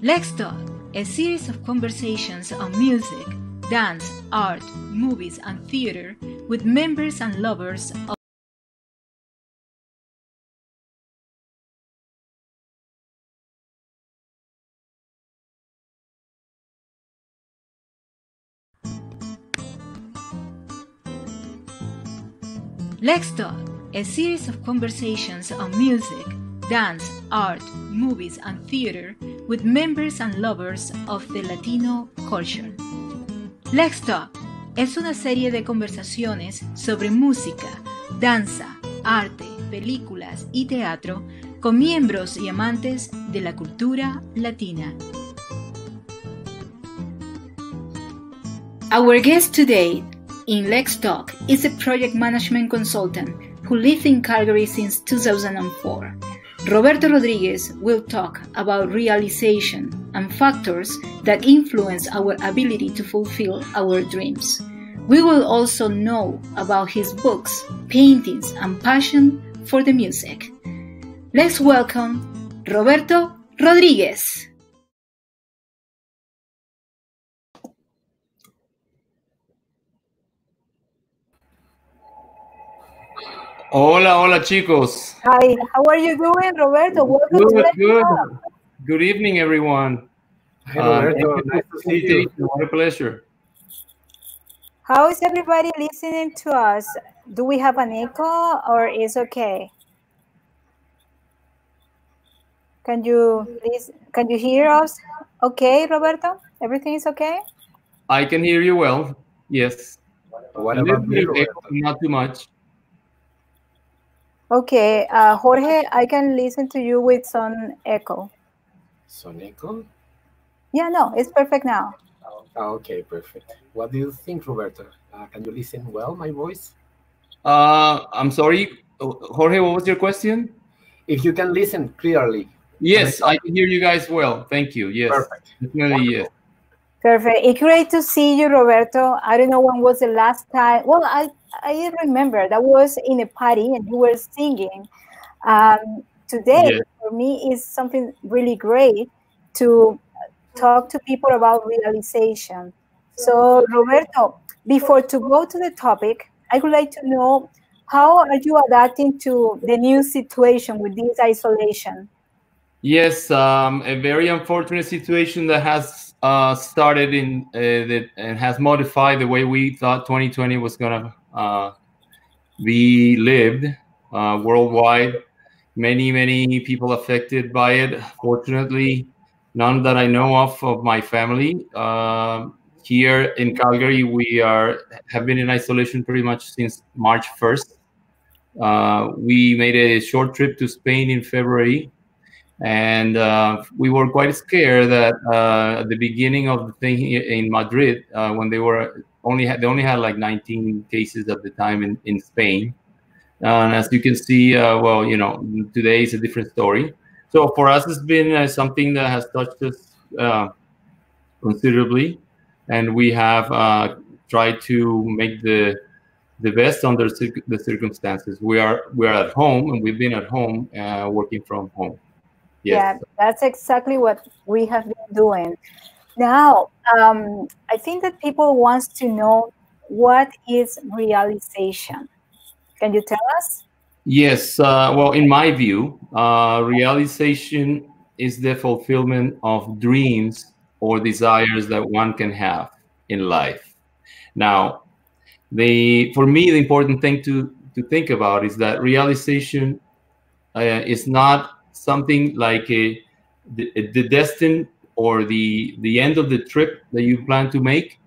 Let's Talk, a series of conversations on music, dance, art, movies, and theater with members and lovers of Let's Talk, a series of conversations on music, dance, art, movies, and theater with members and lovers of the Latino culture. Let's Talk es una serie de conversaciones sobre música, danza, arte, películas y teatro con miembros y amantes de la cultura latina. Our guest today in Let's Talk is a project management consultant who lived in Calgary since 2004. Roberto Rodríguez will talk about realization and factors that influence our ability to fulfill our dreams. We will also know about his books, paintings, and passion for the music. Let's welcome Roberto Rodríguez. Hola, hola chicos. Hi, how are you doing, Roberto? Welcome Good, to Let's good. Talk. Good evening, everyone. Hi, Roberto. Nice to see you. What a pleasure. How is everybody listening to us? Do we have an echo or is okay? Can you hear us? Okay, Roberto? Everything is okay? I can hear you well. Yes. What about me, Roberto? Not too much. Okay, Jorge, I can listen to you with some echo. Some echo? Yeah, no, it's perfect now. Okay, perfect. What do you think, Roberto? Can you listen well, my voice? I'm sorry, Jorge, what was your question? If you can listen clearly. Yes, I can hear you guys well. Thank you. Yes. Perfect. Definitely, yes. Perfect. It's great to see you, Roberto. I don't know when was the last time. Well, I remember that was in a party and you were singing. Today, Yes. for me, is something really great to talk to people about realization. So, Roberto, before to go to the topic, I would like to know, how are you adapting to the new situation with this isolation? Yes, a very unfortunate situation that has started and has modified the way we thought 2020 was going to be lived worldwide. Many people affected by it. Fortunately, none that I know of my family. Here in Calgary, we have been in isolation pretty much since March 1st. We made a short trip to Spain in February. And we were quite scared that at the beginning of the thing in Madrid, when they only had like 19 cases at the time in Spain. And as you can see, well, today is a different story. So for us, it's been something that has touched us considerably, and we have tried to make the best under the circumstances. We are at home, and we've been at home working from home. Yes. Yeah, that's exactly what we have been doing. Now, I think that people want to know, what is realization? Can you tell us? Yes. Well, in my view, realization is the fulfillment of dreams or desires that one can have in life. Now, for me, the important thing to think about is that realization is not something like the destined or the end of the trip that you plan to make.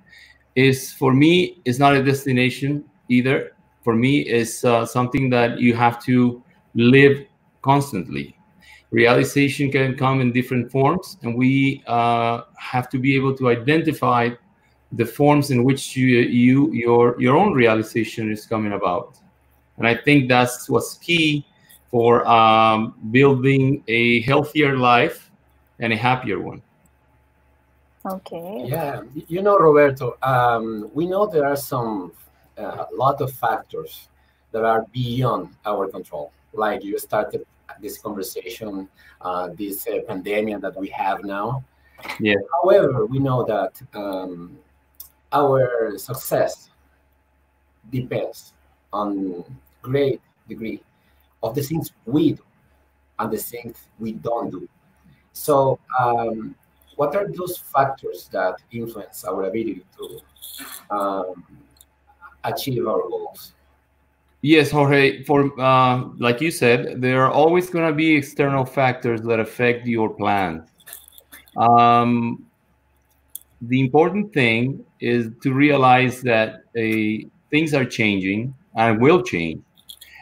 For me, is not a destination either. For me, is something that you have to live constantly. Realization can come in different forms, and we have to be able to identify the forms in which your own realization is coming about. And I think that's what's key for building a healthier life and a happier one. Okay. Yeah, Roberto, we know there are a lot of factors that are beyond our control. Like you started this conversation, this pandemic that we have now. Yeah. However, we know that our success depends on great degree of the things we do and the things we don't do. So, what are those factors that influence our ability to um, achieve our goals? Yes, Jorge, for like you said, there are always going to be external factors that affect your plans. Um, the important thing is to realize that things are changing and will change,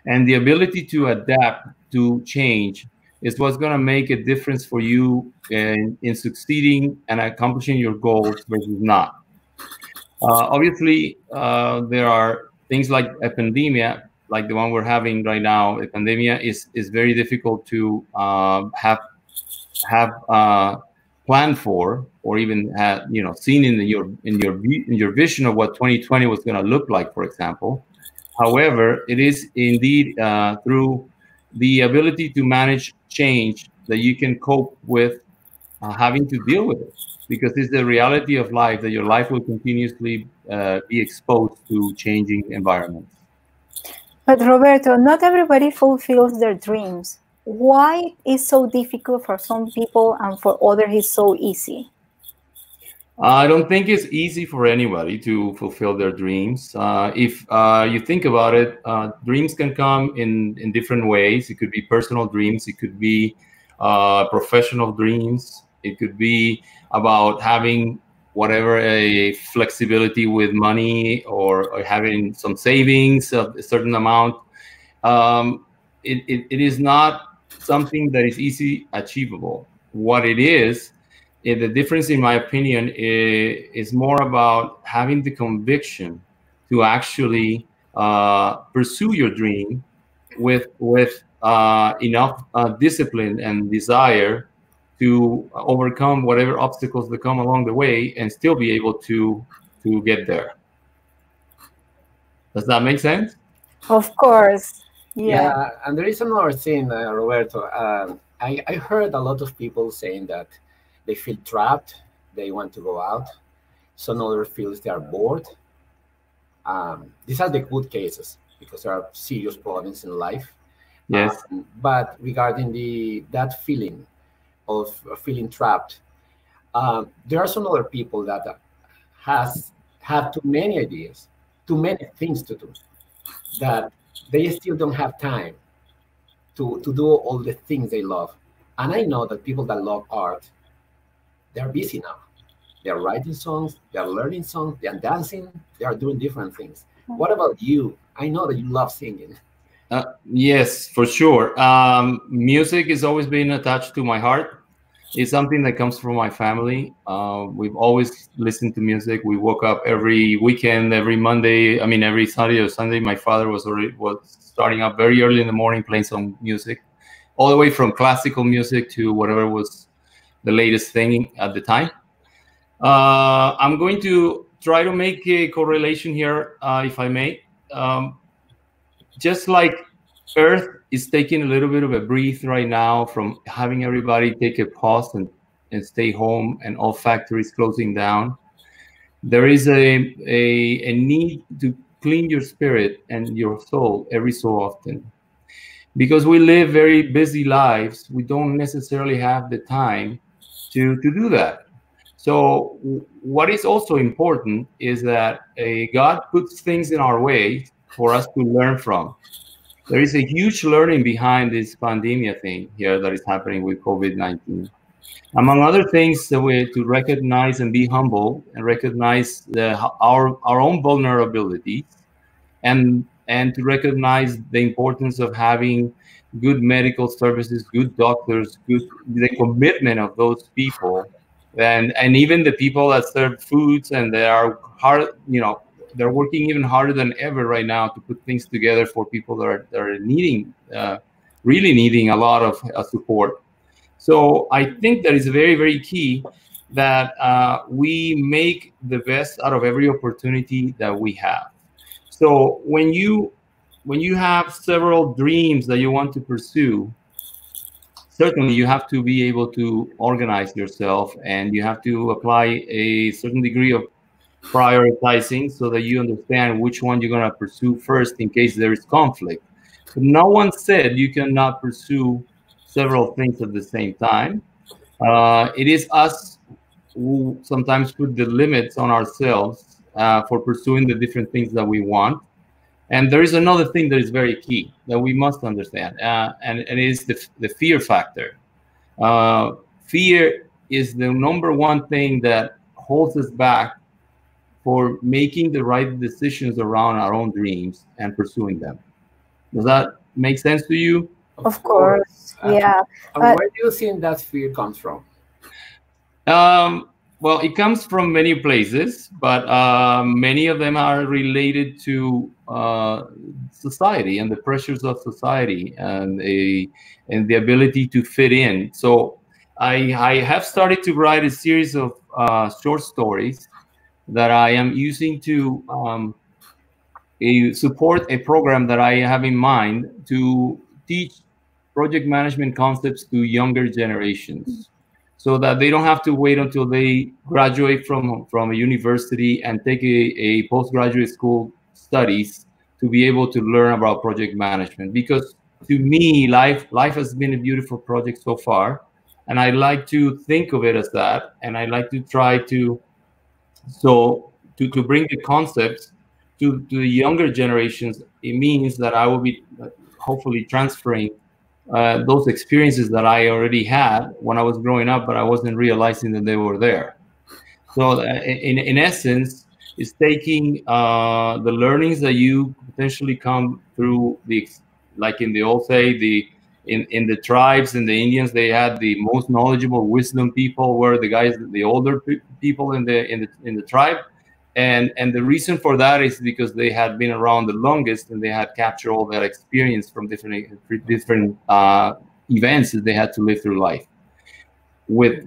and the ability to adapt to change is what's going to make a difference for you in succeeding and accomplishing your goals versus not. Obviously, there are things like a pandemic, like the one we're having right now. A pandemic is very difficult to have planned for, or even have, seen in your vision of what 2020 was going to look like, for example. However, it is indeed through the ability to manage change that you can cope with having to deal with it, because it's the reality of life that your life will continuously be exposed to changing environments. But Roberto, not everybody fulfills their dreams. Why is so difficult for some people and for others is so easy? I don't think it's easy for anybody to fulfill their dreams. If you think about it, dreams can come in different ways. It could be personal dreams. It could be professional dreams. It could be about having whatever a flexibility with money, or having some savings of a certain amount. It is not something that is easy achievable. What it is, the difference, in my opinion, is more about having the conviction to actually pursue your dream with enough discipline and desire to overcome whatever obstacles that come along the way and still be able to get there. Does that make sense? Of course. Yeah. Yeah, and there is another thing, Roberto. I heard a lot of people saying that they feel trapped, they want to go out. Some others feel they are bored. These are the good cases because there are serious problems in life. Yes. But regarding that feeling of feeling trapped, there are some other people that have too many ideas, too many things to do, that they still don't have time to do all the things they love. And I know that people that love art, they're busy now. They're writing songs, they're learning songs, they're dancing, they are doing different things. What about you? I know that you love singing. Yes, for sure. Music has always been attached to my heart. It's something that comes from my family. We've always listened to music. We woke up every weekend, every Monday. I mean, every Saturday or Sunday. My father was starting up very early in the morning playing some music, all the way from classical music to whatever was the latest thing at the time. I'm going to try to make a correlation here, if I may. Just like Earth is taking a little bit of a breath right now from having everybody take a pause and stay home, and all factories closing down, there is a need to clean your spirit and your soul every so often. Because we live very busy lives, we don't necessarily have the time to do that. So what is also important is that God puts things in our way for us to learn from. There is a huge learning behind this pandemic thing here that is happening with COVID-19. Among other things, to recognize and be humble and recognize our own vulnerabilities, and to recognize the importance of having good medical services, good doctors, the commitment of those people, and even the people that serve foods, and they are hard, they're working even harder than ever right now to put things together for people that are needing, really needing a lot of support. So I think that is very, very key that we make the best out of every opportunity that we have. So when you have several dreams that you want to pursue, certainly you have to be able to organize yourself, and you have to apply a certain degree of prioritizing so that you understand which one you're going to pursue first in case there is conflict. But no one said you cannot pursue several things at the same time. It is us who sometimes put the limits on ourselves for pursuing the different things that we want. And there is another thing that is very key that we must understand, and it is the fear factor. Fear is the number one thing that holds us back for making the right decisions around our own dreams and pursuing them. Does that make sense to you? Of course, yeah. Where do you think that fear comes from? Well, it comes from many places, but many of them are related to society and the pressures of society and the ability to fit in. So I have started to write a series of short stories that I am using to support a program that I have in mind to teach project management concepts to younger generations, so that they don't have to wait until they graduate from a university and take a postgraduate school studies to be able to learn about project management. Because to me, life has been a beautiful project so far, and I like to think of it as that, and I like to try to bring the concepts to the younger generations. It means that I will be hopefully transferring those experiences that I already had when I was growing up, but I wasn't realizing that they were there. So in essence, it's taking the learnings that you potentially come through like in the old say, in the tribes and the Indians, they had the most knowledgeable wisdom people were the guys, the older people in the tribe. And the reason for that is because they had been around the longest, and they had captured all that experience from different events that they had to live through life. With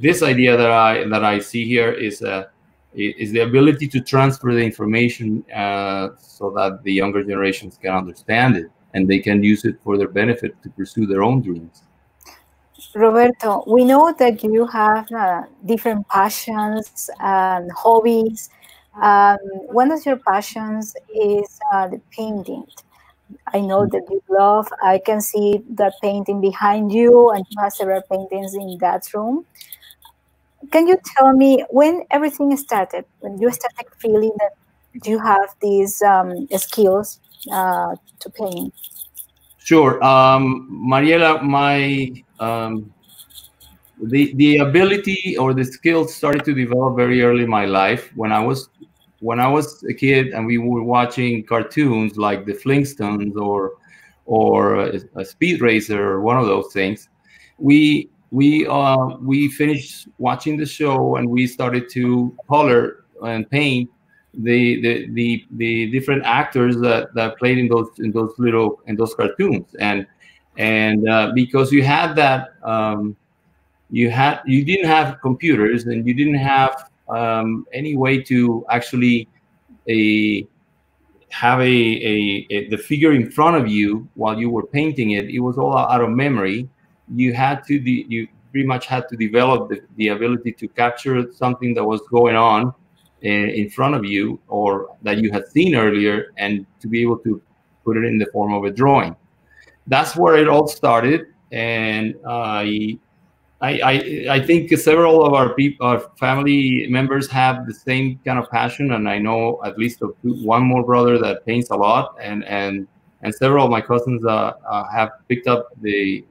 this idea that I see here is the ability to transfer the information so that the younger generations can understand it and they can use it for their benefit to pursue their own dreams. Roberto, we know that you have different passions and hobbies. One of your passions is the painting. I know that you love, I can see that painting behind you, and you have several paintings in that room. Can you tell me when everything started, when you started feeling that you have these skills to paint? Sure. Mariela, the ability or the skills started to develop very early in my life. When I was a kid and we were watching cartoons like the Flintstones or a Speed Racer or one of those things, we finished watching the show and we started to color and paint the different actors that played in those cartoons, and because you had that you didn't have computers and you didn't have any way to actually have the figure in front of you while you were painting it. It was all out of memory. You pretty much had to develop the ability to capture something that was going on in front of you or that you had seen earlier, and to be able to put it in the form of a drawing. That's where it all started, and I think several of our family members have the same kind of passion, and I know at least one more brother that paints a lot, and several of my cousins have picked up the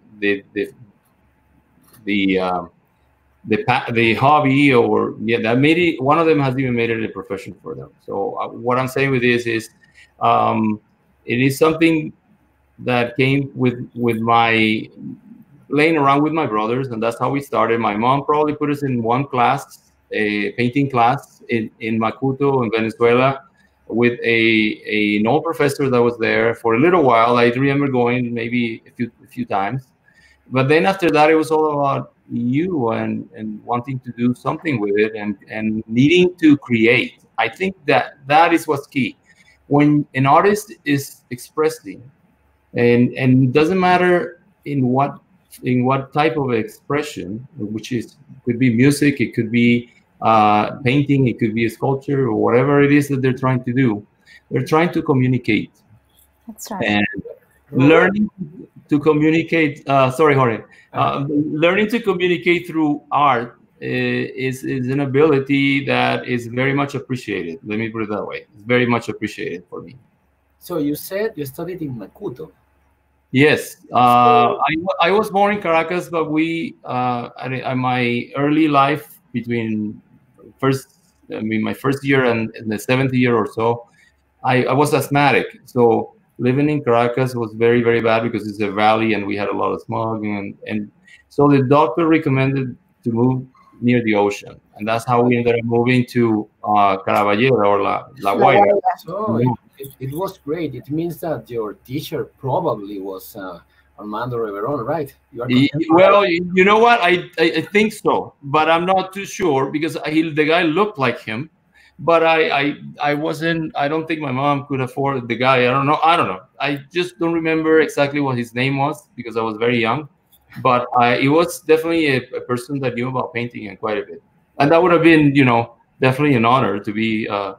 hobby, or that made it. One of them has even made it a profession for them. So what I'm saying with this is, it is something that came with my playing around with my brothers, and that's how we started. My mom probably put us in one class, a painting class in Macuto in Venezuela, with an old professor that was there for a little while. I remember going maybe a few times, but then after that, it was all about you and wanting to do something with it and needing to create. I think that is what's key. When an artist is expressing, and it doesn't matter in what what type of expression, which could be music, it could be painting, it could be a sculpture, or whatever it is that they're trying to do. They're trying to communicate. That's right. And learning to communicate. Sorry, Jorge. Learning to communicate through art is an ability that is very much appreciated. Let me put it that way. It's very much appreciated for me. So you said you studied in Macuto. Yes, I was born in Caracas, but in my early life, between my first year and the 7th year or so, I was asthmatic. So living in Caracas was very, very bad because it's a valley and we had a lot of smog. And so the doctor recommended to move near the ocean. And that's how we ended up moving to Caraballera or La Guaira. So it was great. It means that your teacher probably was Armando Reveron, right? Well, you know what? I think so, but I'm not too sure because the guy looked like him. But I wasn't. I don't think my mom could afford the guy. I don't know. I just don't remember exactly what his name was because I was very young. But it was definitely a person that knew about painting and quite a bit. And that would have been, definitely an honor to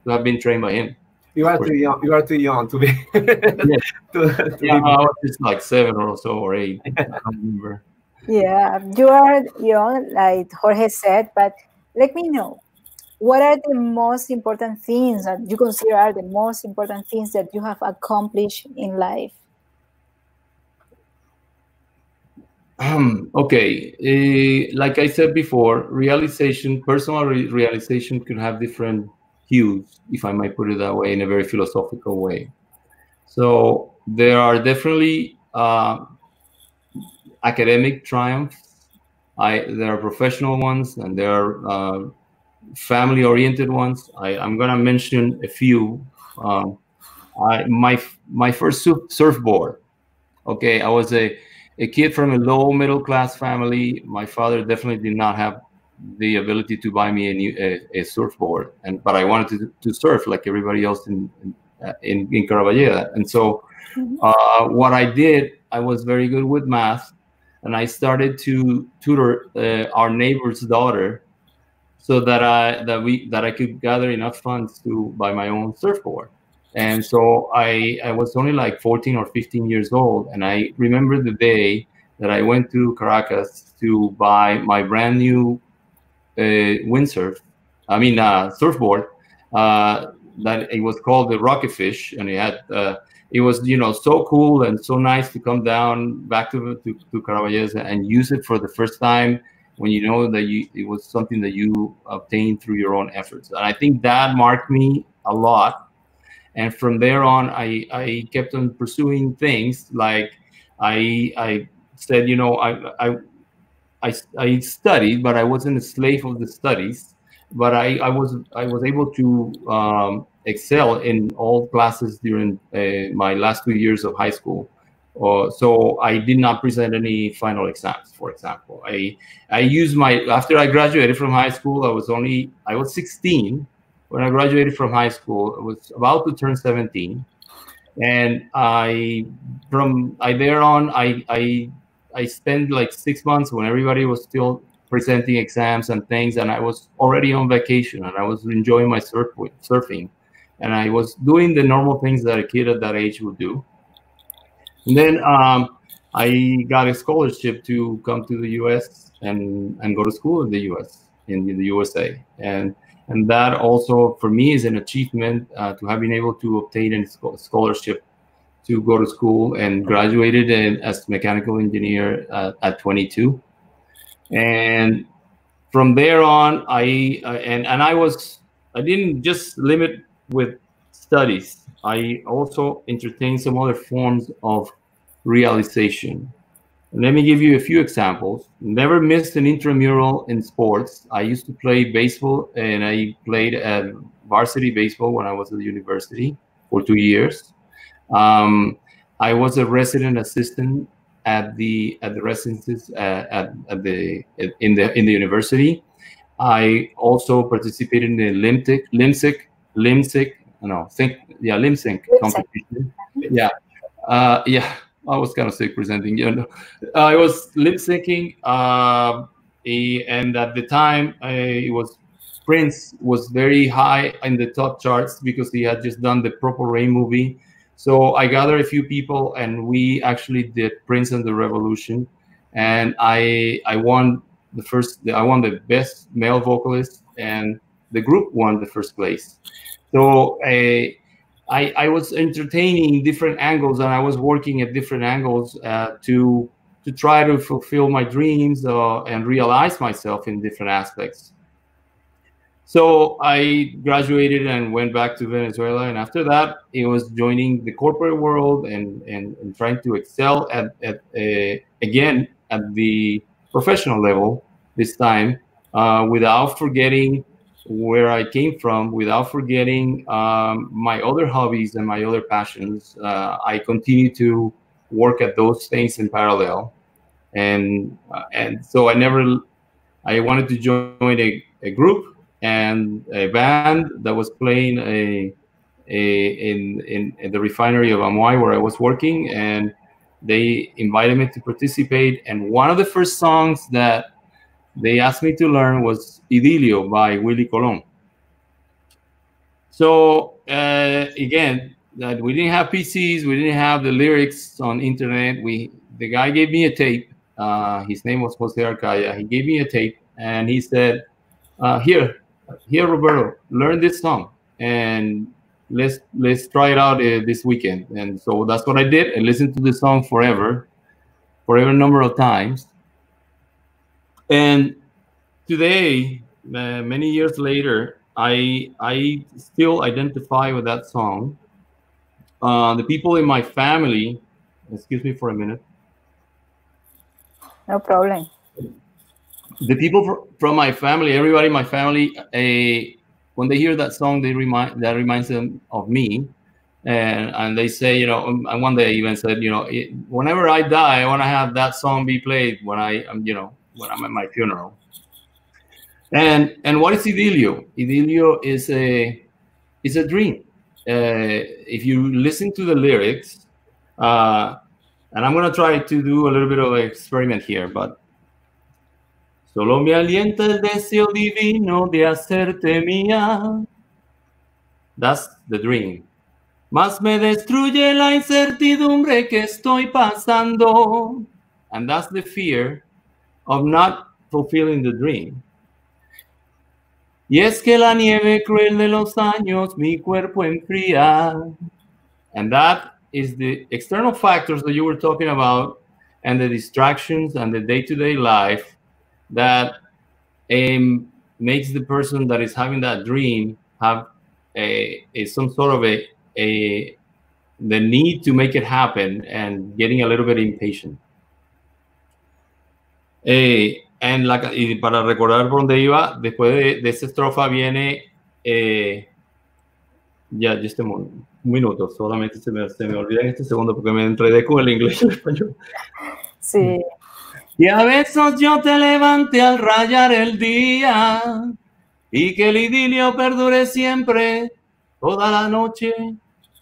have been trained by him. You are too young. You are too young to be. I was just like 7 or so or 8. I don't remember. Yeah, you are young, like Jorge said. But let me know, what are the most important things that you consider are the most important things that you have accomplished in life? Okay, like I said before, personal realization could have different hues, if I might put it that way, in a very philosophical way. So there are definitely academic triumphs. There are professional ones, and there are family-oriented ones. I'm gonna mention a few. My first surfboard. Okay, I was a kid from a low middle class family. My father definitely did not have the ability to buy me a surfboard, but I wanted to surf like everybody else in Caraballera. And so what I did, I was very good with math, and I started to tutor our neighbor's daughter so that I could gather enough funds to buy my own surfboard. And so I was only like 14 or 15 years old. And I remember the day that I went to Caracas to buy my brand new surfboard. That it was called the Rocketfish. And it was, so cool and so nice to come down back to Caraballera and use it for the first time when you know that it was something that you obtained through your own efforts. And I think that marked me a lot. And from there on, I kept on pursuing things. Like I said, I studied, but I wasn't a slave of the studies. But I was able to excel in all classes during my last 2 years of high school. So I did not present any final exams, for example. I used after I graduated from high school, I was 16. When I graduated from high school, I was about to turn 17, and I spent like 6 months when everybody was still presenting exams and things, and I was already on vacation, and I was enjoying my surfing, and I was doing the normal things that a kid at that age would do. And then I got a scholarship to come to the U.S. and go to school in the U.S. in the USA, and that also, for me, is an achievement to have been able to obtain a scholarship to go to school, and graduated as mechanical engineer at 22. And from there on, I didn't just limit with studies. I also entertained some other forms of realization. Let me give you a few examples. Never missed an intramural in sports. I used to play baseball, and I played at varsity baseball when I was at the university for 2 years. I was a resident assistant at the residences in the university. I also participated in the limsic competition. Yeah. I was kind of sick presenting. You know, I was lip syncing, and at the time, it was Prince was very high in the top charts because he had just done the Purple Rain movie. So I gathered a few people, and we actually did Prince and the Revolution, and I won I won the best male vocalist, and the group won the first place. So I was entertaining different angles, and I was working at different angles to try to fulfill my dreams and realize myself in different aspects. So I graduated and went back to Venezuela, and after that, it was joining the corporate world and trying to excel at again at the professional level this time, without forgetting where I came from, without forgetting my other hobbies and my other passions. I continue to work at those things in parallel, and so I wanted to join a group and a band that was playing in the refinery of Amoy where I was working, and they invited me to participate. And one of the first songs that they asked me to learn was Idilio by Willie Colon. So again, that we didn't have PCs, we didn't have the lyrics on internet. The guy gave me a tape. His name was Jose Arcaya. He gave me a tape, and he said, here, Roberto, learn this song, and let's try it out this weekend. And so that's what I did. I listened to the song forever number of times. And today, many years later, I still identify with that song. The people in my family, excuse me for a minute. No problem. The people from my family, everybody in my family, when they hear that song, that reminds them of me, and they say, you know, and one day I even said, you know, whenever I die, I want to have that song be played when I'm at my funeral. And what is Idilio? Idilio is a dream. If you listen to the lyrics, and I'm going to try to do a little bit of an experiment here, but solo me alienta el deseo divino de hacerte mía. That's the dream. Más me destruye la incertidumbre que estoy pasando. And that's the fear of not fulfilling the dream. Y es que la nieve cruel de los años mi cuerpo enfría. And that is the external factors that you were talking about, and the distractions and the day-to-day life that makes the person that is having that dream have some sort of the need to make it happen and getting a little bit impatient. Y para recordar por dónde iba, después de esa estrofa viene just un minuto, solamente se me olvida en este segundo porque me enredé con el inglés y el español. Sí. Y a veces yo te levante al rayar el día y que el idilio perdure siempre toda la noche.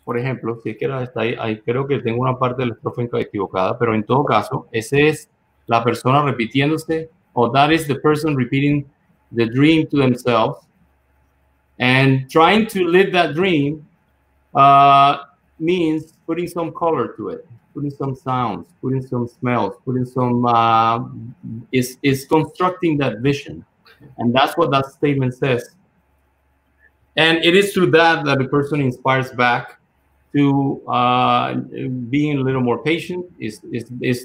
Por ejemplo, si es que está ahí, creo que tengo una parte de la estrofa equivocada, pero en todo caso, ese es la persona repitiéndose, or that is the person repeating the dream to themselves and trying to live that dream. Means putting some color to it, putting some sounds, putting some smells, putting some is constructing that vision, and that's what that statement says. And it is through that the person inspires back to being a little more patient. Is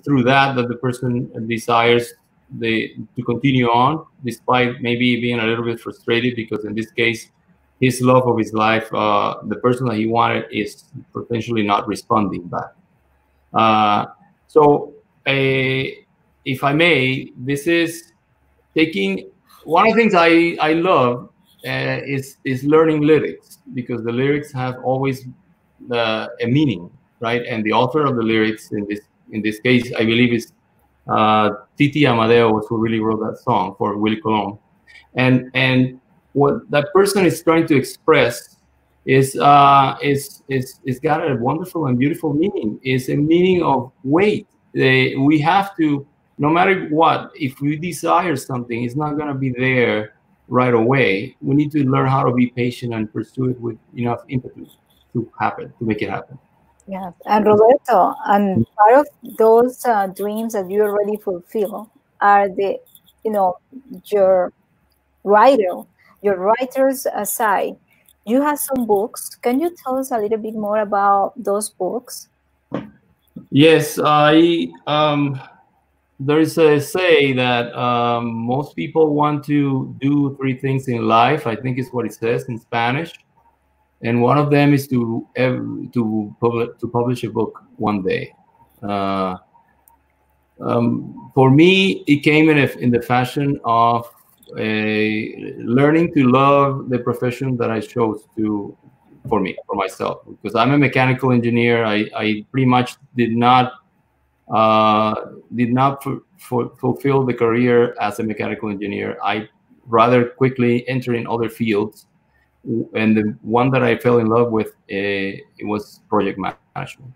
through that the person desires to continue on despite maybe being a little bit frustrated, because in this case, his love of his life, the person that he wanted, is potentially not responding back. So if I may, this is taking one of the things I love is learning lyrics, because the lyrics have always a meaning, right? And the author of the lyrics in this case, I believe, is Titi Amadeo, who really wrote that song for Willie Colon. And what that person is trying to express is got a wonderful and beautiful meaning. It's a meaning of wait. We have to, no matter what, if we desire something, it's not going to be there right away. We need to learn how to be patient and pursue it with enough impetus to make it happen. Yeah, and Roberto, and part of those dreams that you already fulfill are the, your writer's side. You have some books. Can you tell us a little bit more about those books? Yes, there is a say that most people want to do 3 things in life. I think is what it says in Spanish, and one of them is to publish a book one day. For me, it came in the fashion of learning to love the profession that I chose for myself, because I'm a mechanical engineer. I pretty much did not fulfill the career as a mechanical engineer. I rather quickly entered in other fields, and the one that I fell in love with it was project management.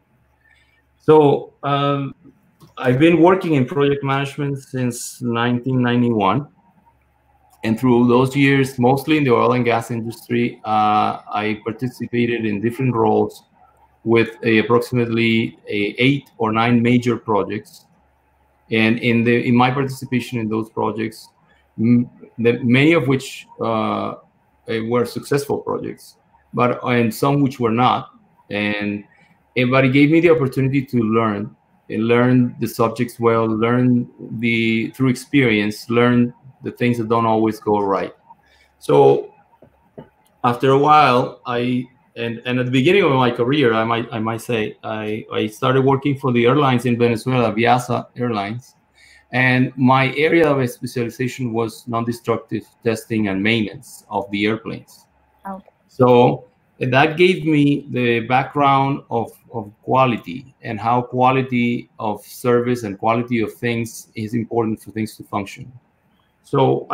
So I've been working in project management since 1991. And through those years, mostly in the oil and gas industry, I participated in different roles with approximately 8 or 9 major projects. And in my participation in those projects, many of which were successful projects, and some which were not. But it gave me the opportunity to learn the subjects well, through experience, learn the things that don't always go right. So after a while, and at the beginning of my career, I might say, I started working for the airlines in Venezuela, Viasa Airlines, and my area of specialization was non-destructive testing and maintenance of the airplanes. Okay. So that gave me the background of quality, and how quality of service and quality of things is important for things to function. So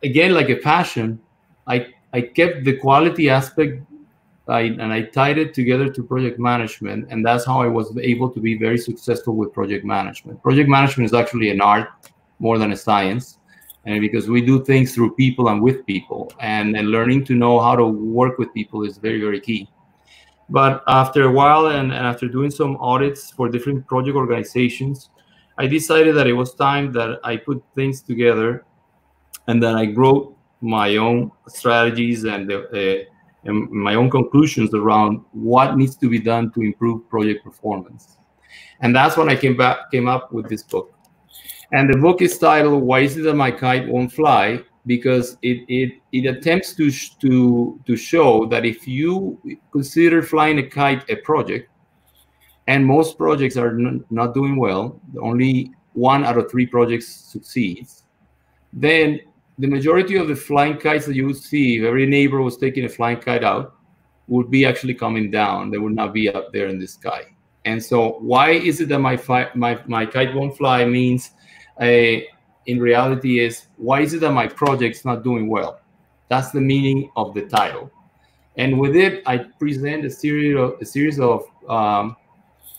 again, like a passion, I kept the quality aspect, and I tied it together to project management, and that's how I was able to be very successful with project management. Project management is actually an art more than a science, and because we do things through people and with people, and learning to know how to work with people is very, very key. But after a while, and after doing some audits for different project organizations, I decided that it was time that I put things together, and that I wrote my own strategies and my own conclusions around what needs to be done to improve project performance. And that's when I came up with this book. And the book is titled "Why Is It That My Kite Won't Fly?" Because it attempts to show that if you consider flying a kite a project, and most projects are not doing well, only 1 out of 3 projects succeeds, then the majority of the flying kites that you would see, if every neighbor was taking a flying kite out, would be actually coming down. They would not be up there in the sky. And so why is it that my kite won't fly means, in reality, is why is it that my project's not doing well? That's the meaning of the title. And with it, I present a series of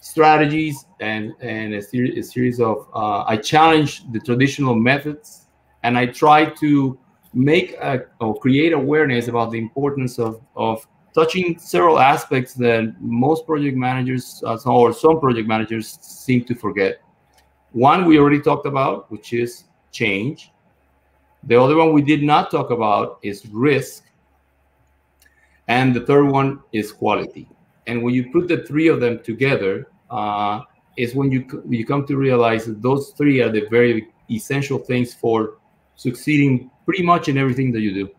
strategies and a series of I challenge the traditional methods, and I try to make or create awareness about the importance of touching several aspects that most project managers or some project managers seem to forget. One we already talked about, which is change. The other one we did not talk about is risk. And the third one is quality. And when you put the 3 of them together, is when you come to realize that those 3 are the very essential things for succeeding pretty much in everything that you do.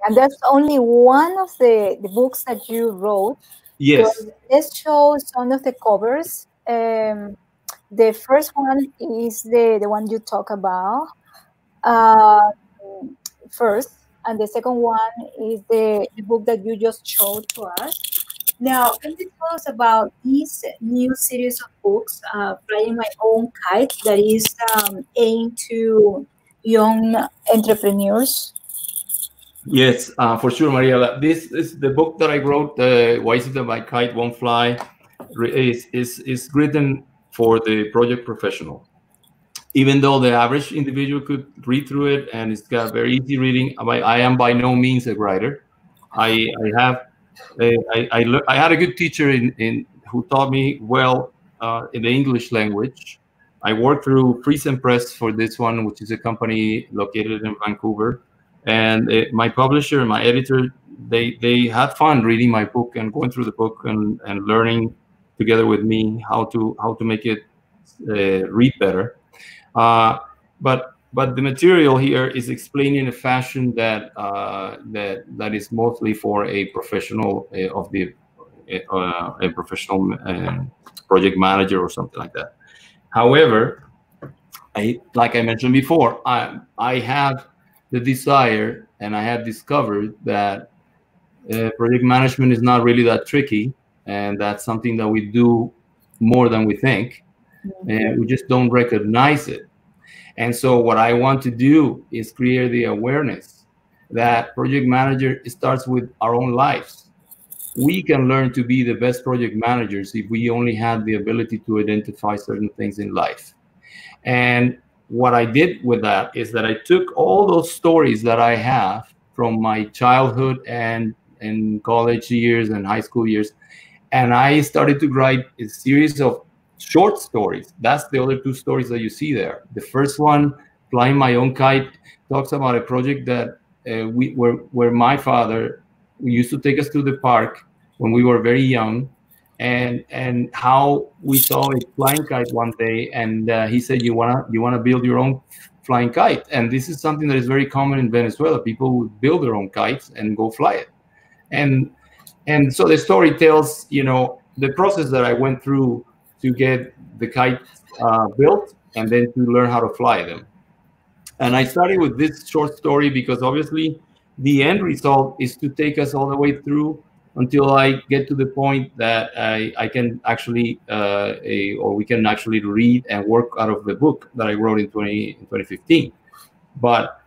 And that's only one of the books that you wrote. Yes. So let's show some of the covers. The first one is the one you talk about first, and the second one is the book that you just showed to us. Now, can you tell us about this new series of books, Flying My Own Kite, that is aimed to young entrepreneurs? Yes, for sure, Mariela. This is the book that I wrote. Why is it that my kite won't fly? Is written for the project professional. Even though the average individual could read through it and it's got very easy reading, I am by no means a writer. I have I had a good teacher in who taught me well in the English language. I worked through Freeze and Press for this one, which is a company located in Vancouver. And my publisher and my editor, they had fun reading my book and going through the book and learning together with me how to make it read better. But the material here is explained in a fashion that is mostly for a professional a professional project manager or something like that. However, like I mentioned before, I have the desire, and I have discovered that project management is not really that tricky, and that's something that we do more than we think, and we just don't recognize it. And so what I want to do is create the awareness that project manager starts with our own lives. We can learn to be the best project managers if we only have the ability to identify certain things in life. And what I did with that is that I took all those stories that I have from my childhood and college years and high school years, and I started to write a series of short stories. That's the other two stories that you see there. The first one, Flying My Own Kite, talks about a project that where my father used to take us to the park when we were very young, and how we saw a flying kite one day, and he said, "You wanna build your own flying kite?" And this is something that is very common in Venezuela. People would build their own kites and go fly it, and so the story tells, the process that I went through to get the kites built and then to learn how to fly them. And I started with this short story because obviously the end result is to take us all the way through until I get to the point that I can actually, or we can actually read and work out of the book that I wrote in 2015. But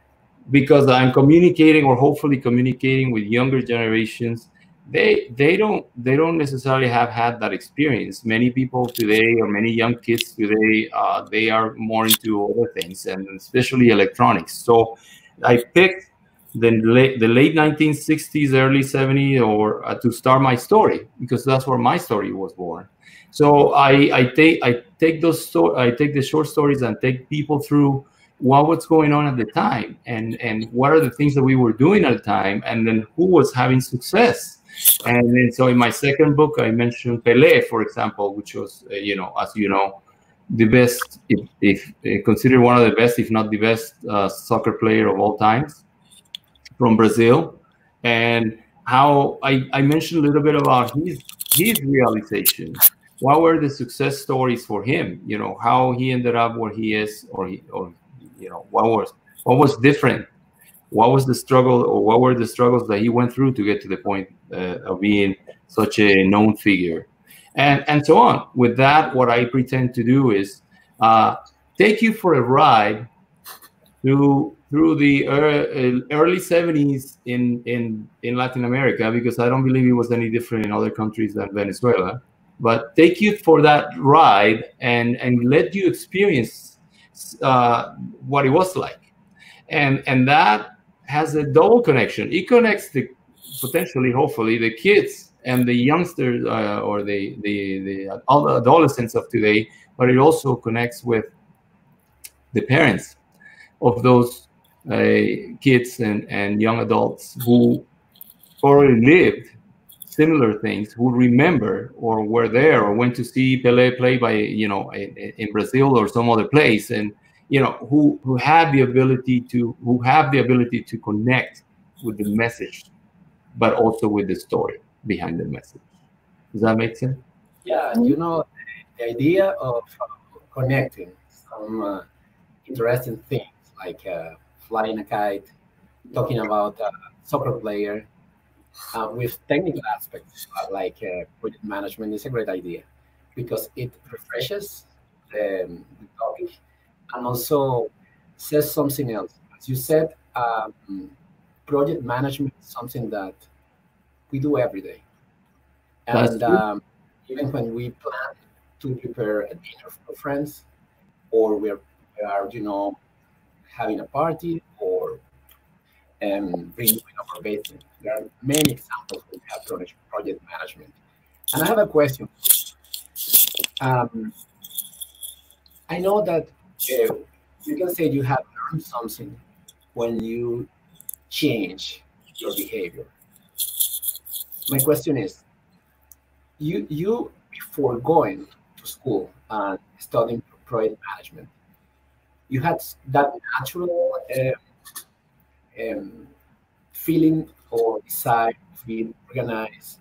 because I'm communicating, or hopefully communicating, with younger generations, they don't necessarily have had that experience. Many people today, or many young kids today, they are more into other things, and especially electronics. So I picked the late 1960s, early 70s, or to start my story, because that's where my story was born. So I take the short stories and take people through what was going on at the time, and what are the things that we were doing at the time, and then who was having success. And then, so in my second book, I mentioned Pelé, for example, which was, as you know, the best, if considered one of the best, if not the best, soccer player of all times from Brazil. And how I mentioned a little bit about his realization. What were the success stories for him? How he ended up where he is, or what was different. What was the struggle, or what were the struggles that he went through to get to the point of being such a known figure, and so on. With that, what I pretend to do is take you for a ride through the early 70s in Latin America, because I don't believe it was any different in other countries than Venezuela. But take you for that ride and let you experience what it was like, and that has a double connection. It connects potentially, hopefully, the kids and the youngsters, or the adolescents of today, but it also connects with the parents of those kids and young adults who already lived similar things, who remember or were there or went to see Pelé play by, in Brazil or some other place, and who have the ability to connect with the message, but also with the story behind the message. Does that make sense? Yeah, the idea of connecting some interesting things, like flying a kite, talking about a soccer player, with technical aspects, like project management, is a great idea, because it refreshes the topic, and also says something else. As you said, project management is something that we do every day. That's And even when we plan to prepare a dinner for friends, or we are having a party, or renewing our basement, there are many examples where we have project management. And I have a question. I know that you can say you have learned something when you change your behavior. My question is, you before going to school and studying project management, you had that natural feeling or desire to be organized,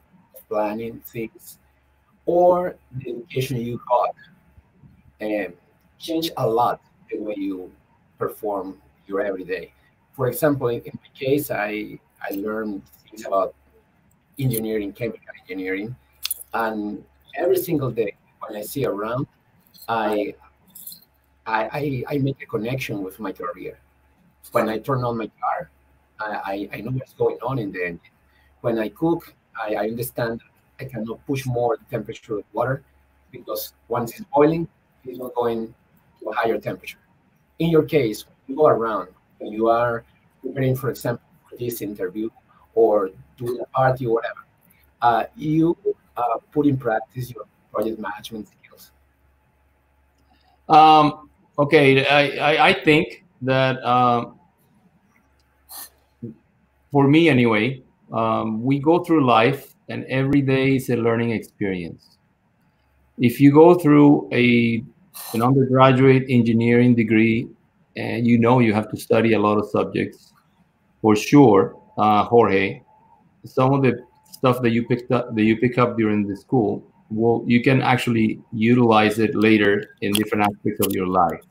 planning things, or the education you got changed a lot the way you perform your everyday. For example, in my case, I learned things about engineering, chemical engineering, and every single day when I see around, I I make a connection with my career. When I turn on my car, I know what's going on in the engine. When I cook, I understand I cannot push more the temperature of water because once it's boiling, it's not going to a higher temperature. In your case, when you go around, when you are preparing, for example, for this interview or doing a party or whatever, you put in practice your project management skills. Okay, I think that for me anyway, we go through life and every day is a learning experience. If you go through an undergraduate engineering degree and you have to study a lot of subjects, for sure, Jorge, some of the stuff that you pick up during the school, well, you can actually utilize it later in different aspects of your life.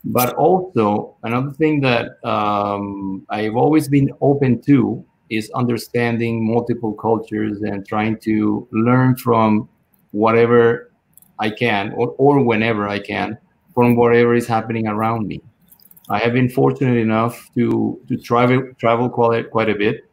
But also, another thing that I've always been open to is understanding multiple cultures and trying to learn from whatever I can or whenever I can from whatever is happening around me. I have been fortunate enough to travel quite a bit.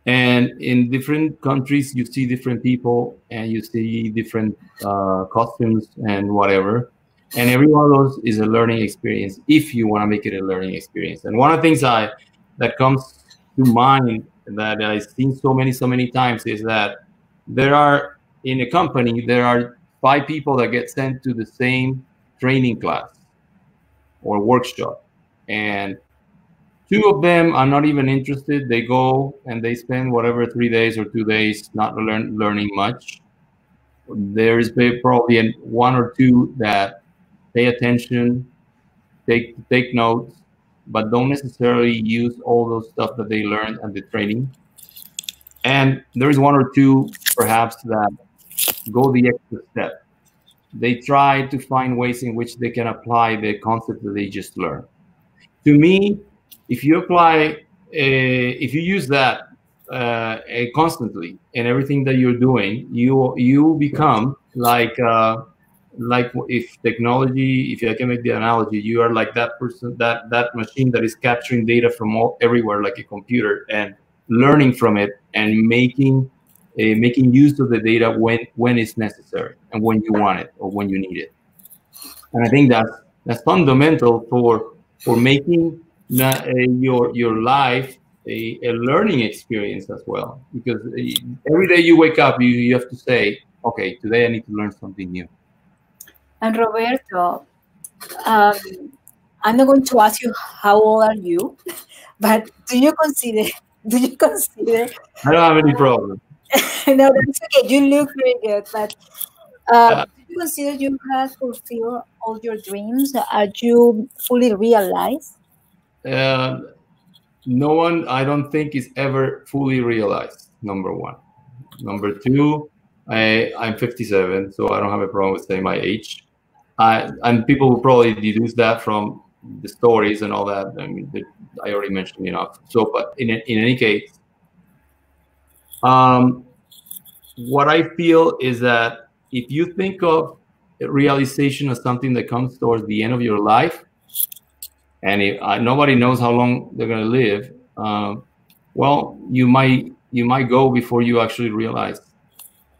And in different countries, you see different people and you see different costumes and whatever. And every one of those is a learning experience if you want to make it a learning experience. And one of the things that comes to mind that I've seen so many times is that in a company, there are 5 people that get sent to the same training class or workshop. And 2 of them are not even interested. They go and they spend whatever 3 days or 2 days not learning much. There is probably 1 or 2 that pay attention, take notes, but don't necessarily use all those stuff that they learned at the training. And there is 1 or 2 perhaps that go the extra step. They try to find ways in which they can apply the concept that they just learned. To me, if you if you use that constantly in everything that you're doing, you become like if technology, if I can make the analogy, you are like that person, that machine that is capturing data from everywhere, like a computer, and learning from it and making use of the data when it's necessary and when you want it or when you need it. And I think that's fundamental for making your life a learning experience as well. Because every day you wake up, you have to say, okay, today I need to learn something new. And Roberto, I'm not going to ask you how old are you, but do you consider? I don't have any problem. No, that's okay. You look very good, but do you consider you have fulfilled all your dreams? Are you fully realized? No one, I don't think, is ever fully realized. Number 1. Number 2, I'm 57, so I don't have a problem with saying my age. And people will probably deduce that from the stories and all that. I mean, I already mentioned enough. So, but in any case, what I feel is that if you think of realization as something that comes towards the end of your life, and nobody knows how long they're going to live, well, you might go before you actually realize.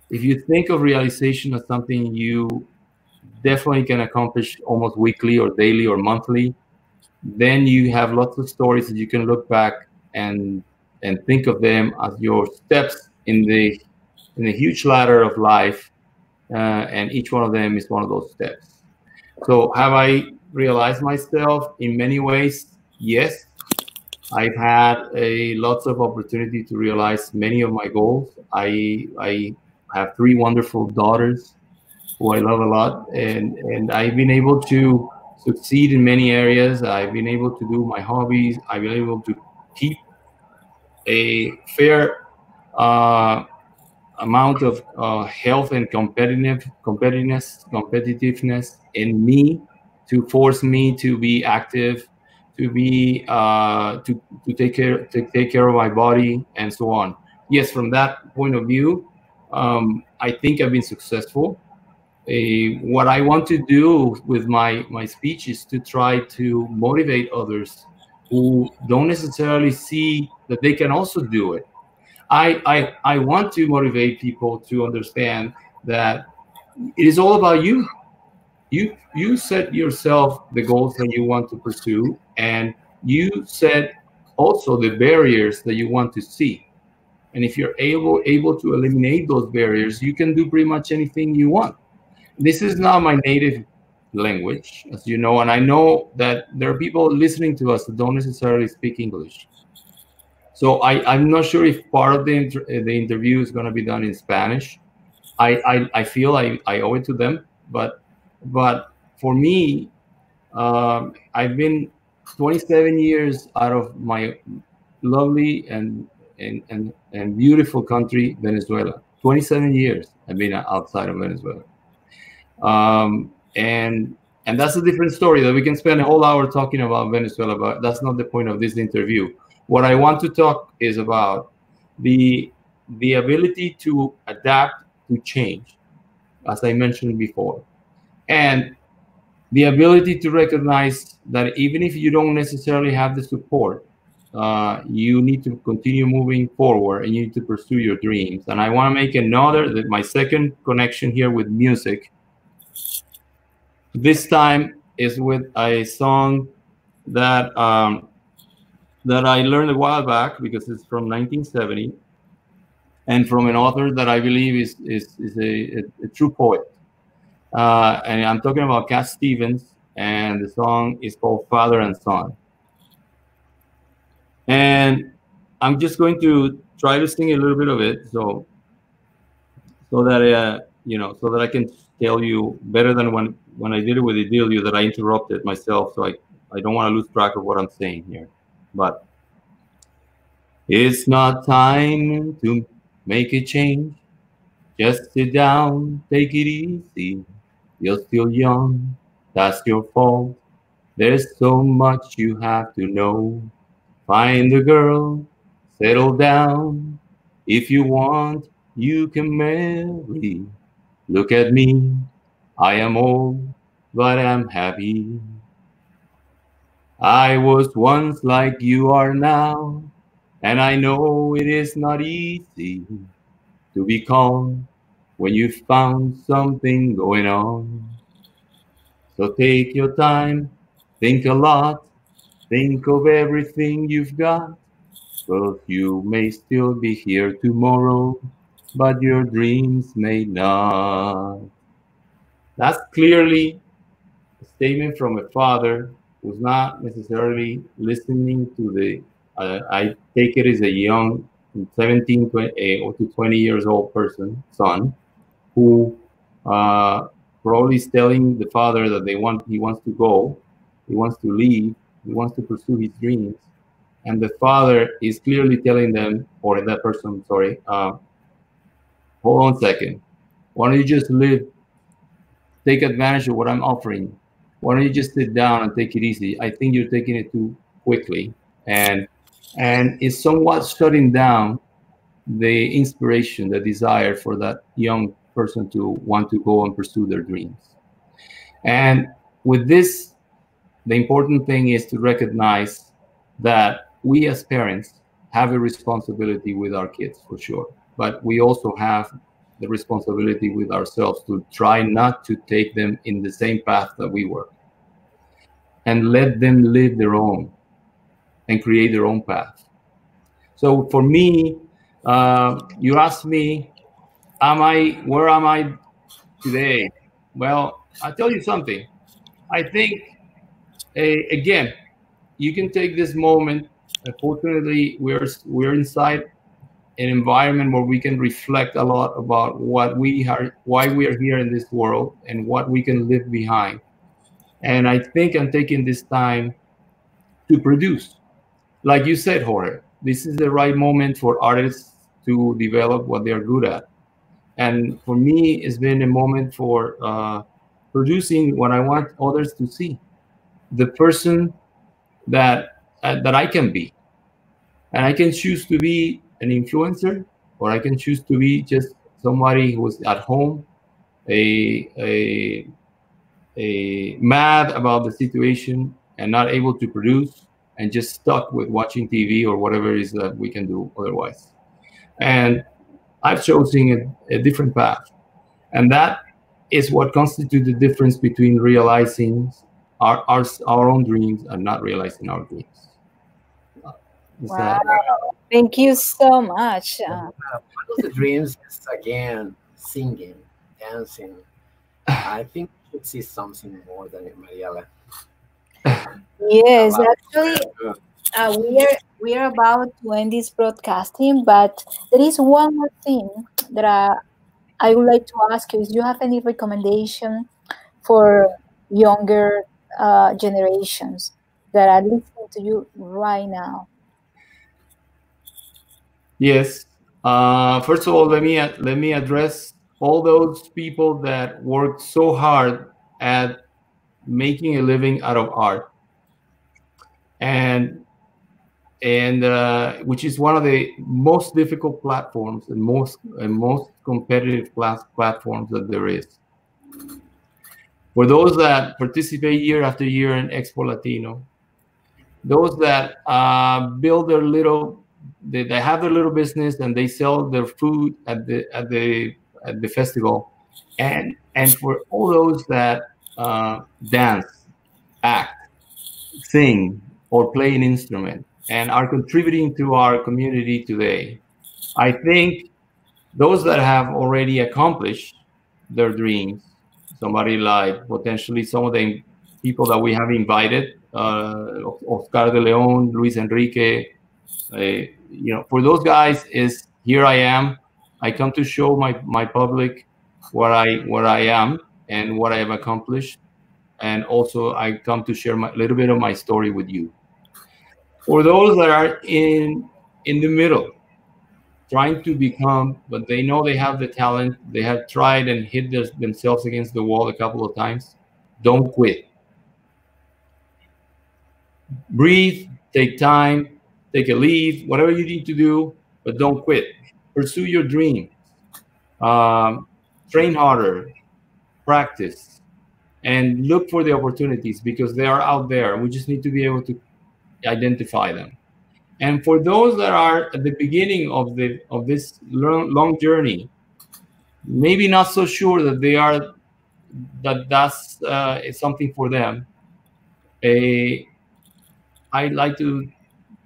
If you think of realization as something you definitely can accomplish almost weekly or daily or monthly, then you have lots of stories that you can look back and think of them as your steps in the huge ladder of life, and each one of them is one of those steps. So have I realized myself in many ways? Yes. I've had lots of opportunity to realize many of my goals. I have 3 wonderful daughters who I love a lot, and I've been able to succeed in many areas. I've been able to do my hobbies. I've been able to keep a fair amount of health and competitiveness in me, to force me to be active, to be to take care of my body, and so on. Yes, from that point of view, I think I've been successful. What I want to do with my speech is to try to motivate others who don't necessarily see that they can also do it. I want to motivate people to understand that it is all about you. You set yourself the goals that you want to pursue, and you set also the barriers that you want to see. And if you're able to eliminate those barriers, you can do pretty much anything you want. This is not my native language, as you know, and I know that there are people listening to us that don't necessarily speak English. So I'm not sure if part of the interview is going to be done in Spanish. I feel I owe it to them, but for me, I've been 27 years out of my lovely and beautiful country, Venezuela. 27 years I've been outside of Venezuela, and that's a different story that we can spend a whole hour talking about Venezuela, but that's not the point of this interview. What I want to talk is about the ability to adapt to change, as I mentioned before, and the ability to recognize that even if you don't necessarily have the support, you need to continue moving forward and you need to pursue your dreams. And I want to make my second connection here with music. This time is with a song that I learned a while back, because it's from 1970, and from an author that I believe is a true poet. And I'm talking about Cat Stevens, and the song is called Father and Son. And I'm just going to try to sing a little bit of it, so that so that I can tell you better than when I did it with Idilio, that I interrupted myself, so I don't want to lose track of what I'm saying here. But it's not time to make a change. Just sit down, take it easy. You're still young, that's your fault. There's so much you have to know. Find a girl, settle down. If you want, you can marry. Look at me, I am old, but I'm happy. I was once like you are now, and I know it is not easy to be calm when you found something going on. So take your time, think a lot, think of everything you've got. Well, you may still be here tomorrow, but your dreams may not. That's clearly a statement from a father who's not necessarily listening to the, I take it as a young 17 or to 20 years old son, who probably is telling the father that he wants to go, he wants to leave, he wants to pursue his dreams. And the father is clearly telling them, or that person, sorry, hold on a second. Why don't you just live, take advantage of what I'm offering? Why don't you just sit down and take it easy? I think you're taking it too quickly. And it's somewhat shutting down the inspiration, the desire for that young person to want to go and pursue their dreams. And with this the important thing is to recognize that we as parents have a responsibility with our kids, for sure. But we also have the responsibility with ourselves to try not to take them in the same path that we were, and let them live their own and create their own path. So for me, you asked me, where am I today? Well, I'll tell you something. I think, again, you can take this moment. Fortunately, we're inside an environment where we can reflect a lot about what we are, why we are here in this world, and what we can leave behind. And I think I'm taking this time to produce. Like you said, Jorge, this is the right moment for artists to develop what they're good at. And for me, it's been a moment for producing what I want others to see, the person that I can be. And I can choose to be an influencer, or I can choose to be just somebody who's at home, a mad about the situation and not able to produce, and just stuck with watching TV or whatever it is that we can do otherwise. And I've chosen a different path. And that is what constitutes the difference between realizing our own dreams and not realizing our dreams. Wow. Thank you so much. One of the dreams is, again, singing, dancing. I think we should see something more than it, Mariela. Yes, actually, we are about to end this broadcasting, but there is one more thing that I would like to ask you. Is you have any recommendation for younger generations that are listening to you right now? Yes. First of all, let me address all those people that work so hard at making a living out of art, and which is one of the most difficult platforms and most competitive platforms that there is. For those that participate year after year in Expo Latino, those that build their little, they have their little business and they sell their food at the festival, and for all those that dance, act, sing, or play an instrument and are contributing to our community today, I think those that have already accomplished their dreams, somebody like potentially some of the people that we have invited, Oscar de Leon, Luis Enrique, for those guys is, here I am. I come to show my public what I am and what I have accomplished, and also I come to share a little bit of my story with you. For those that are in the middle, trying to become, but they know they have the talent, they have tried and hit themselves against the wall a couple of times, don't quit. Breathe, take time, take a leave, whatever you need to do, but don't quit. Pursue your dreams. Train harder, practice, and look for the opportunities, because they are out there. We just need to be able to identify them. And for those that are at the beginning of this long journey, maybe not so sure that that's something for them, I'd like to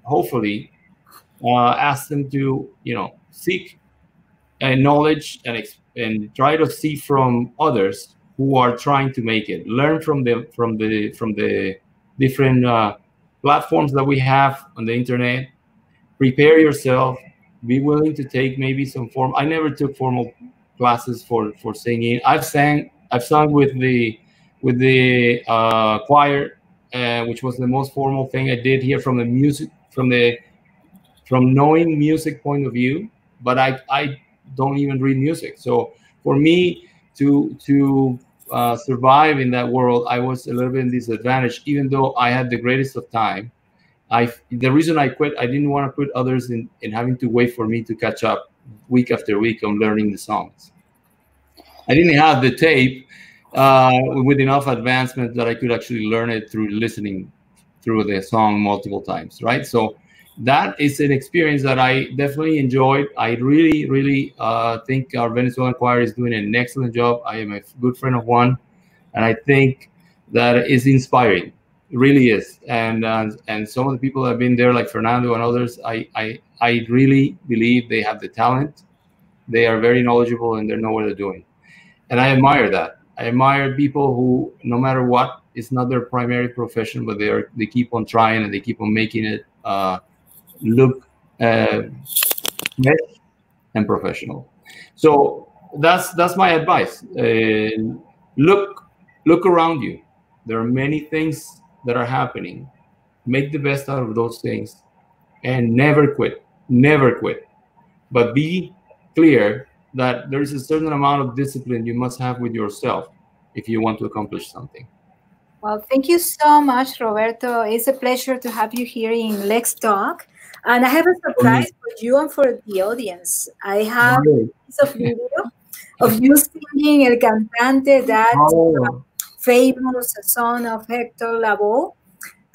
hopefully ask them to seek knowledge and try to see from others who are trying to make it. Learn from the different platforms that we have on the internet. Prepare yourself. Be willing to take maybe some form. I never took formal classes for singing. I've sung with the choir, which was the most formal thing I did here from the music, from knowing music point of view. But I don't even read music. So for me to survive in that world, I was a little bit in disadvantage, even though I had the greatest of time. The reason I quit, I didn't want to put others in having to wait for me to catch up week after week on learning the songs. I didn't have the tape with enough advancement that I could actually learn it through listening through the song multiple times, right? So that is an experience that I definitely enjoyed. I really, really think our Venezuelan choir is doing an excellent job. I am a good friend of one, and I think that is inspiring. It really is. And some of the people that have been there, like Fernando and others, I really believe they have the talent. They are very knowledgeable, and they know what they're doing. And I admire that. I admire people who, no matter what, it's not their primary profession, but they keep on trying and they keep on making it look fresh and professional. So that's my advice. Look around you. There are many things that are happening. Make the best out of those things, and never quit. Never quit. But be clear that there is a certain amount of discipline you must have with yourself if you want to accomplish something. Well, thank you so much, Roberto. It's a pleasure to have you here in Let's Talk. And I have a surprise for you and for the audience. I have a piece of video of you singing El Cantante, that famous song of Hector Lavoe.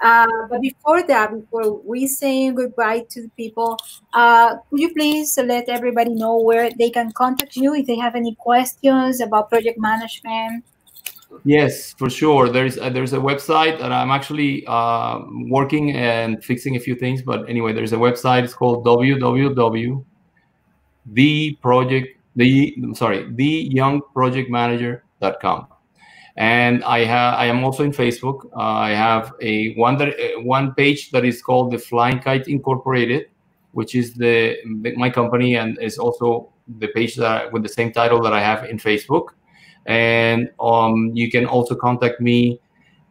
But before that, before we say goodbye to the people, could you please let everybody know where they can contact you if they have any questions about project management? Yes, for sure. There's a website that I'm actually working and fixing a few things. But anyway, there's a website. It's called theyoungprojectmanager.com. And I am also in Facebook. I have one page that is called the Flying Kite Incorporated, which is my company, and is also the page that with the same title that I have in Facebook. And you can also contact me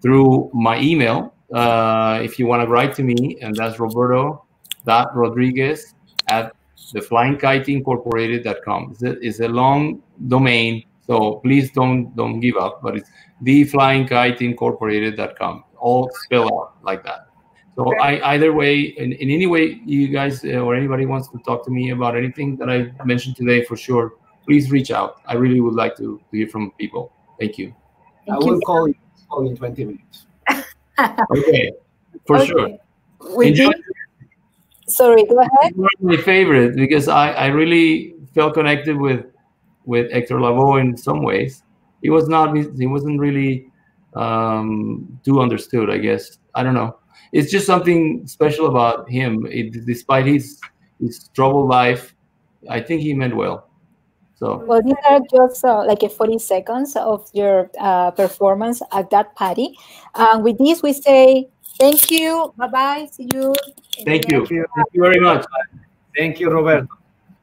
through my email if you want to write to me, and that's roberto.rodriguez@theflyingkiteincorporated.com. It's a long domain, so please don't give up. But it's theflyingkiteincorporated.com, all spelled out like that. So either way, in any way you guys or anybody wants to talk to me about anything that I mentioned today, for sure, please reach out. I really would like to hear from people. Thank you. I will call you in 20 minutes. Okay, for sure. Sorry, go ahead. It's one of my favorite because I really felt connected with Hector Lavoe in some ways. He wasn't really too understood, I guess. I don't know. It's just something special about him. Despite his troubled life, I think he meant well. So, well, these are just like 40 seconds of your performance at that party. With this, we say thank you. Bye-bye. See you. Thank you. Thank you very much. Thank you, Roberto.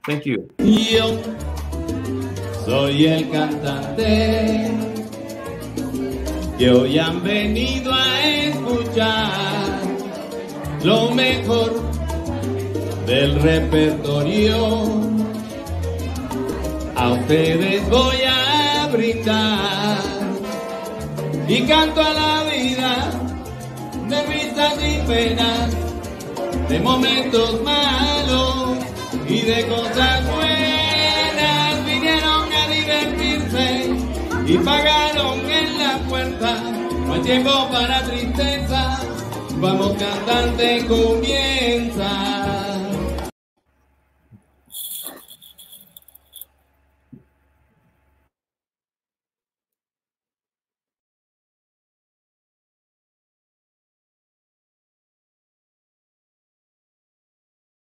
Thank you. Yo soy el cantante que hoy han venido a escuchar lo mejor del repertorio. A ustedes voy a brindar y canto a la vida de risas y penas, de momentos malos y de cosas buenas. Vinieron a divertirse y pagaron en la puerta. No hay tiempo para tristeza, vamos cantante, comienza.